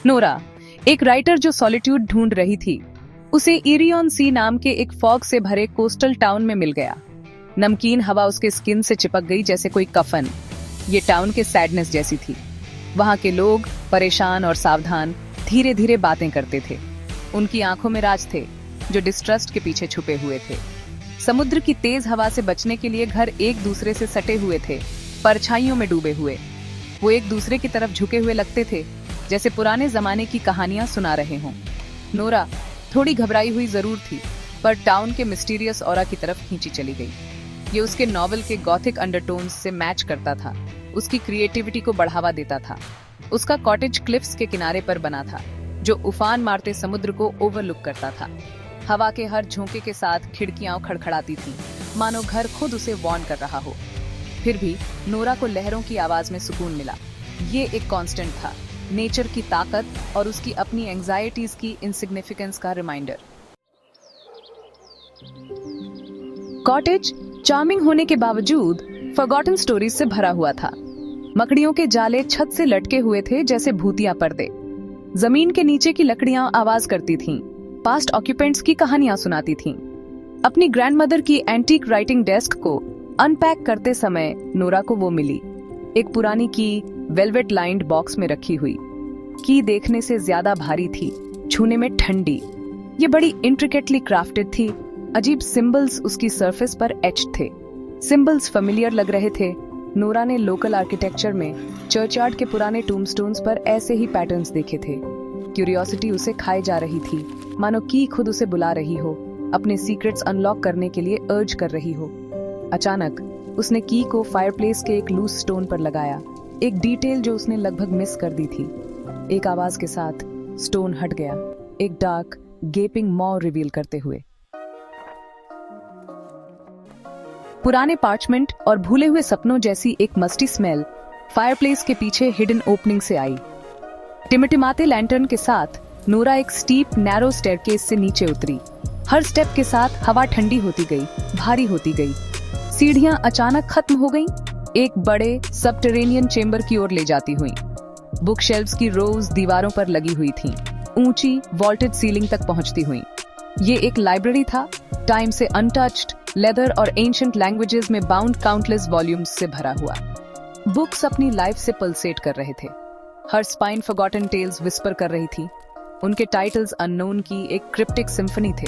Nora, एक writer जो solitude ढूंढ रही थी, उसे इरियन सी नाम के एक फॉग से भरे कोस्टल टाउन में मिल गया। नमकीन हवा उसके स्किन से चिपक गई जैसे कोई कफन। ये टाउन के सैडनेस जैसी थी। वहां के लोग परेशान और सावधान धीरे धीरे बातें करते थे। उनकी आंखों में राज थे जो डिस्ट्रस्ट के पीछे छुपे हुए थे। समुद्र की तेज हवा से बचने के लिए घर एक दूसरे से सटे हुए थे, परछाइयों में डूबे हुए। वो एक दूसरे की तरफ झुके हुए लगते थे, जैसे पुराने जमाने की कहानियां सुना रहे हों। नोरा थोड़ी घबराई हुई जरूर थी, पर टाउन के मिस्टीरियस ऑरा की तरफ खींची चली गई। ये उसके नॉवल के गॉथिक अंडरटोन्स से मैच करता था, उसकी क्रिएटिविटी को बढ़ावा देता था। उसका कॉटेज क्लिफ्स के किनारे पर बना था, जो उफान मारते समुद्र को ओवरलुक करता था। हवा के हर झोंके के साथ खिड़कियां खड़खड़ाती थीं, मानो घर खुद उसे वार्न कर रहा हो। फिर भी नोरा को लहरों की आवाज में सुकून मिला। ये एक कांस्टेंट था, नेचर की ताकत और उसकी अपनी एंजाइटीज की इनसिग्निफिकेंस का रिमाइंडर। कॉटेज चार्मिंग होने के बावजूद फॉरगॉटन स्टोरीज से भरा हुआ था। मकड़ियों के जाले छत से लटके हुए थे जैसे भूतिया पर्दे। जमीन के नीचे की लकड़ियां आवाज करती थीं, पास्ट ऑक्यूपेंट्स की कहानियां सुनाती थीं। अपनी ग्रैंडमदर की एंटीक राइटिंग डेस्क को अनपैक करते समय नोरा को वो मिली, एक पुरानी की वेलवेट लाइंड बॉक्स में रखी हुई। की देखने से ज्यादा भारी थी, छूने में ठंडी। ये बड़ी इंट्रिकेटली क्राफ्टेड थी। अजीब सिंबल्स उसकी सरफेस पर एच्ड थे। सिंबल्स फेमिलियर लग रहे थे। नोरा ने लोकल आर्किटेक्चर में चर्चयार्ड के पुराने टूमस्टोन्स पर ऐसे ही पैटर्न्स देखे थे। क्यूरियोसिटी उसे खाए जा रही थी, मानो की खुद उसे बुला रही हो, अपने सीक्रेट्स अनलॉक करने के लिए अर्ज कर रही हो। अचानक उसने की को फायरप्लेस के एक लूज स्टोन पर लगाया, एक डिटेल जो उसने लगभग मिस कर दी थी। एक आवाज के साथ स्टोन हट गया, एक डार्क गेपिंग मॉ रिवील करते हुए। पुराने पार्चमेंट और भूले हुए सपनों जैसी एक मस्टी स्मेल फायरप्लेस के पीछे हिडन ओपनिंग से आई। टिमटिमाते लैंटर्न के साथ नोरा एक स्टीप नैरो स्टेयरकेस से नीचे उतरी। हर स्टेप के साथ हवा ठंडी होती गई, भारी होती गई। सीढ़ियां अचानक खत्म हो गईं, एक बड़े सबटेरेनियन चेंबर की ओर ले जाती हुई। बुक शेल्व्स की रोज दीवारों पर लगी हुई थीं, ऊंची वॉल्टेड सीलिंग तक पहुंचती हुई। ये एक लाइब्रेरी था, टाइम से अनटच्ड, लेदर और एंशिएंट लैंग्वेजेस में बाउंड काउंटलेस वॉल्यूम्स से भरा हुआ। बुक्स अपनी लाइफ से पल्सेट कर रहे थे। हर स्पाइन फॉरगॉटन टेल्स विस्पर कर रही थी। उनके टाइटल्स अननोन की एक क्रिप्टिक सिम्फनी थे।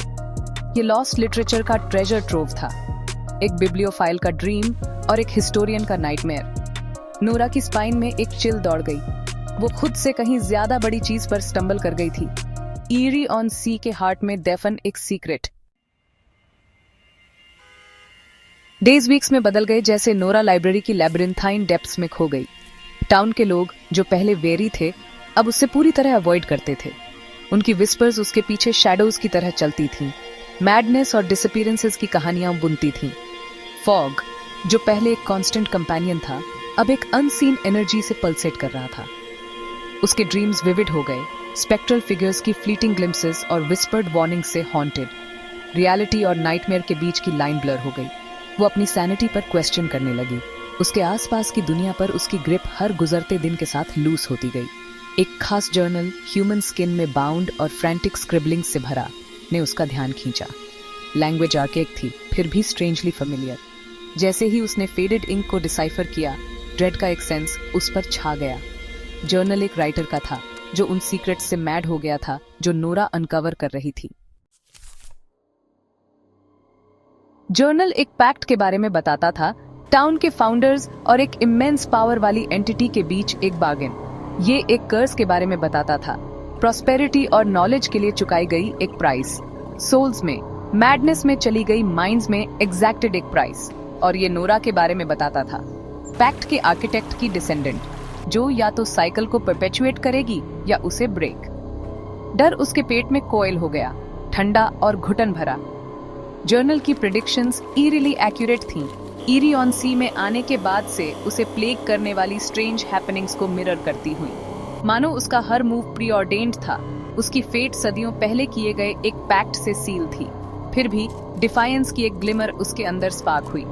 ये लॉस्ट लिटरेचर का ट्रेजर ट्रोव था, एक बिब्लियोफाइल का ड्रीम और एक हिस्टोरियन का नाइटमेयर। नोरा की स्पाइन में एक चिल दौड़ गई। वो खुद से कहीं ज्यादा बड़ी चीज पर स्टंबल कर गई थी। ईरी ऑन सी के हार्ट में डेफन एक सीक्रेट। डेज वीक्स में बदल गए जैसे नोरा लाइब्रेरी की लैबिरिंथाइन डेप्थ्स में खो गई। टाउन के लोग जो पहले वेरी थे, अब उससे पूरी तरह अवॉइड करते थे। उनकी विस्पर्स उसके पीछे शैडोज की तरह चलती थीं, मैडनेस और डिसअपीयरेंसेस की कहानियां बुनती थीं। फॉग, जो पहले एक कांस्टेंट कंपेनियन था, अब एक अनसीन एनर्जी से पल्सेट कर रहा था। उसके ड्रीम्स विविड हो गए, स्पेक्ट्रल फिगर्स की फ्लीटिंग ग्लिम्पसेस और विस्पर्ड वार्निंग से हॉन्टेड। रियलिटी और नाइटमेयर के बीच की लाइन ब्लर हो गई। वो अपनी सैनिटी पर क्वेश्चन करने लगी। उसके आसपास की दुनिया पर उसकी ग्रिप हर गुजरते दिन के साथ लूज होती गई। एक खास जर्नल, ह्यूमन स्किन में बाउंड और फ्रैंटिक स्क्रिबलिंग से भरा, ने उसका ध्यान खींचा। लैंग्वेज आर्केक थी, फिर भी स्ट्रेंजली फेमिलियर। जैसे ही उसने फेडेड इंक को डिसाइफर किया, ड्रेड का एक सेंस उस पर छा गया। जर्नल एक राइटर का था जो उन सीक्रेट्स से मैड हो गया था जो नोरा अनकवर कर रही थी। जर्नल एक पैक्ट के बारे में बताता था, टाउन के फाउंडर्स और एक इमेंस पावर वाली एंटिटी के बीच एक बार्गेन। ये एक कर्ज के बारे में बताता था, प्रॉस्पेरिटी और नॉलेज के लिए चुकाई गई एक प्राइस। सोल्स में, मैडनेस में चली गई माइंड्स में एग्जैक्टेड एक प्राइस। और ये नोरा के बारे में बताता था, पैक्ट के आर्किटेक्ट की डिसेंडेंट, जो या तो साइकिल को परपेचुएट करेगी या उसे ब्रेक। डर उसके पेट में कोयल हो गया, ठंडा और घुटन भरा। जर्नल की प्रेडिक्शंस ईरिली एक्यूरेट थीं। ईरी ऑन सी में आने के बाद से उसे प्लेग करने वाली स्ट्रेंज हैपनिंग्स को मिरर करती हुई, मानो उसका हर मूव प्री ऑर्डेन्ड था। उसकी फेट सदियों पहले किए गए एक पैक्ट से सील थी। फिर भी डिफायंस की एक ग्लिमर उसके अंदर स्पार्क हुई।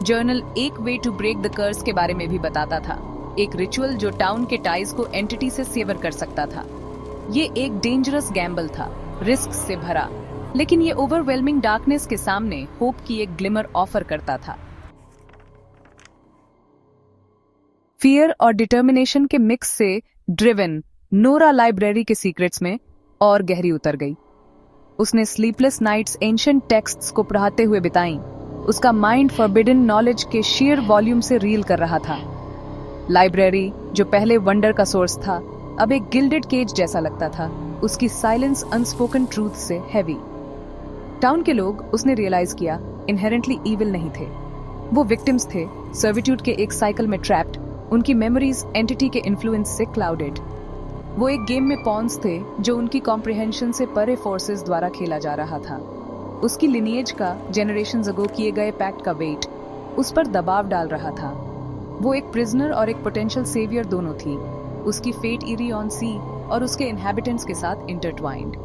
जर्नल एक way to break the curse के बारे में भी बताता था, एक रिचुअल जो टाउन के टाइज को एंटिटी से सेवर कर सकता था। ये एक डेंजरस गैम्बल था, रिस्क से भरा, लेकिन ये ओवरवेलमिंग डार्कनेस के सामने होप की एक ग्लिमर ऑफर करता था। फियर और डिटर्मिनेशन के मिक्स से ड्रिवन नोरा लाइब्रेरी के सीक्रेट्स में और गहरी उतर गई। उसने स्लीपलेस नाइट्स एंशिएंट टेक्स्ट्स को पढ़ाते हुए बिताई। उसका माइंड फॉरबिडन नॉलेज के शेयर वॉल्यूम से रील कर रहा था। लाइब्रेरी, जो पहले वंडर का सोर्स था, अब एक गिल्डेड केज जैसा लगता था, उसकी साइलेंस अनस्पोकन ट्रूथ से हैवी। टाउन के लोग, उसने रियलाइज किया, इनहेरेंटली इविल नहीं थे। वो विक्टिम्स थे, सर्विट्यूड के एक साइकिल में ट्रैप्ड, उनकी मेमोरीज एंटिटी के इन्फ्लुएंस से क्लाउडेड। वो एक गेम में पॉन्स थे जो उनकी कॉम्प्रिहेंशन से परे फोर्सेस द्वारा खेला जा रहा था। उसकी लिनिएज का जेनरेशंस अगो किए गए पैक्ट का वेट उस पर दबाव डाल रहा था। वो एक प्रिजनर और एक पोटेंशियल सेवियर दोनों थी। उसकी फेट इरियन सी और उसके इनहैबिटेंट्स के साथ इंटरट्वाइंड।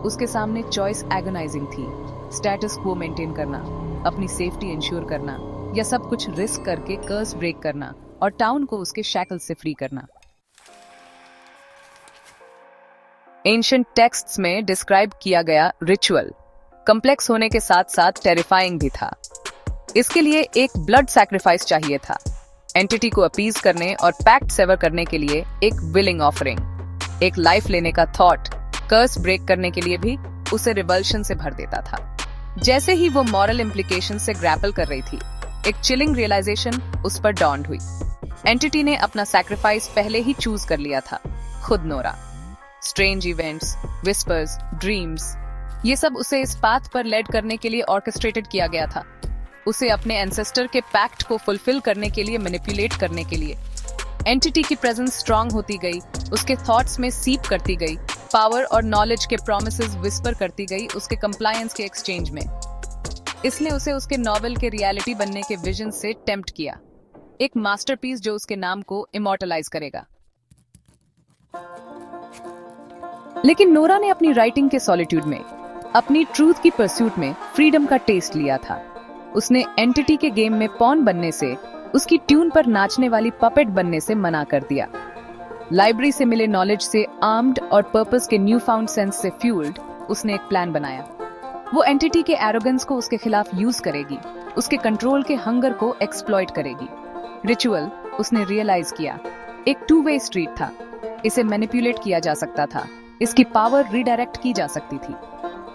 उसके सामने चॉइस एगोनाइजिंग थी, स्टेटस क्वो मेंटेन करना, अपनी सेफ्टी इंश्योर करना, या सब कुछ रिस्क करके कर्स ब्रेक करना और टाउन को उसके शैकल से फ्री करना। एंशिएंट टेक्स्ट्स में डिस्क्राइब किया गया रिचुअल कॉम्प्लेक्स होने के साथ साथ टेरिफाइंग भी था। इसके लिए एक ब्लड सैक्रिफाइस चाहिए था, एंटिटी को अपीज करने और पैक्ट सेवर करने के लिए एक विलिंग ऑफरिंग, एक लाइफ लेने का थॉट कर्स ब्रेक करने के लिए भी उसे रिवल्शन से भर देता था। जैसे ही वो मॉरल इम्प्लीकेशन से ग्रैपल कर रही थी, एक चिलिंग रियलाइजेशन उस पर डॉन्ड हुई। एंटिटी ने अपना सैक्रिफाइस पहले ही चूज कर लिया था, खुद Nora. Strange events, whispers, dreams, ये सब उसे इस पाथ पर लेड करने के लिए ऑर्केस्ट्रेटेड किया गया था, उसे अपने एंसेस्टर के पैक्ट को फुलफिल करने के लिए मैनिपुलेट करने के लिए। एंटिटी की प्रेजेंस स्ट्रांग होती गई, उसके थॉट्स में सीप करती गई, पावर और नॉलेज के प्रोमिसेस विस्पर करती गई उसके कंप्लायंस के एक्सचेंज में। इसने उसे उसके नॉवेल के रियलिटी बनने के विजन से टेम्प्ट किया, एक मास्टरपीस जो उसके नाम को इमॉर्टलाइज करेगा। लेकिन नोरा ने अपनी राइटिंग के सॉलिट्यूड में, अपनी ट्रूथ की परस्यूट में फ्रीडम का टेस्ट लिया था। उसने एंटिटी के गेम में पॉन बनने से, उसकी ट्यून पर नाचने वाली पपेट बनने से मना कर दिया। लाइब्रेरी से मिले नॉलेज से आर्म्ड और पर्पस के न्यू फाउंड सेंस से फ्यूल्ड, उसने एक प्लान बनाया। वो एंटिटी के एरोगेंस को उसके खिलाफ यूज करेगी, उसके कंट्रोल के हंगर को एक्सप्लॉइट करेगी। रिचुअल, उसने रियलाइज किया, एक टू वे स्ट्रीट था। इसे मैनिपुलेट किया जा सकता था, इसकी पावर रिडायरेक्ट की जा सकती थी।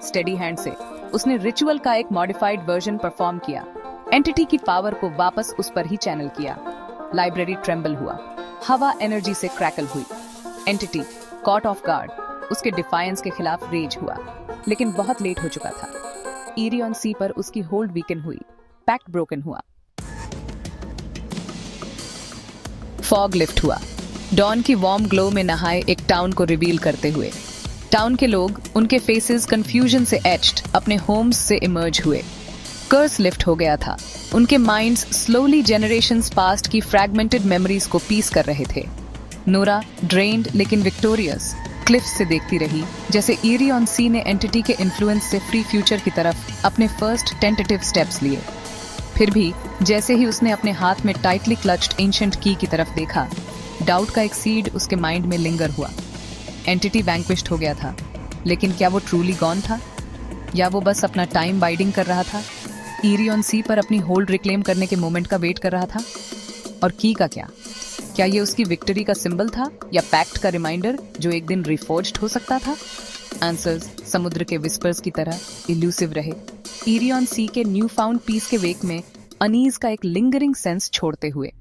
स्टेडी हैंड से उसने रिचुअल का एक मॉडिफाइड वर्जन परफॉर्म किया, एंटिटी की पावर को वापस उस पर ही चैनल किया। लाइब्रेरी ट्रेम्बल हुआ, हवा एनर्जी से क्रैकल हुई। एंटिटी कॉट ऑफ गार्ड, उसके डिफायंस के खिलाफ रेज हुआ, लेकिन बहुत लेट हो चुका था। इरियन सी पर उसकी होल्ड वीकन हुई, पैक्ट ब्रोकन हुआ। फॉग लिफ्ट हुआ, डॉन की वार्म ग्लो में नहाए एक टाउन को रिवील करते हुए। टाउन के लोग, उनके फेसेस कंफ्यूजन से एच्ड, अपने होम्स से इमर्ज हुए। कर्स लिफ्ट हो गया था, उनके माइंड्स स्लोली जेनरेशंस पास्ट की फ्रैगमेंटेड मेमोरीज को पीस कर रहे थे। नोरा, ड्रेन्ड लेकिन विक्टोरियस, क्लिफ से देखती रही, जैसे इरियन सी ने एंटिटी के इन्फ्लुएंस से फ्री फ्यूचर की तरफ अपने फर्स्ट टेंटेटिव स्टेप्स लिए। फिर भी जैसे ही उसने अपने हाथ में टाइटली क्लच्ड एंशिएंट की तरफ देखा, डाउट का एक सीड उसके माइंड में लिंगर हुआ। एंटिटी वैंक्विश्ड हो गया था, लेकिन क्या वो ट्रूली गॉन था, या वो बस अपना टाइम बाइडिंग कर रहा था, इरियन सी पर अपनी होल्ड रिक्लेम करने के मोमेंट का वेट कर रहा था? और की का क्या ये उसकी विक्ट्री का सिंबल था, या पैक्ट का रिमाइंडर जो एक दिन रिफोर्ज्ड हो सकता था? आंसर्स समुद्र के विस्पर्स की तरह इल्यूसिव रहे, इरियन सी के न्यू फाउंड पीस के वेक में अनीज का एक लिंगरिंग सेंस छोड़ते हुए।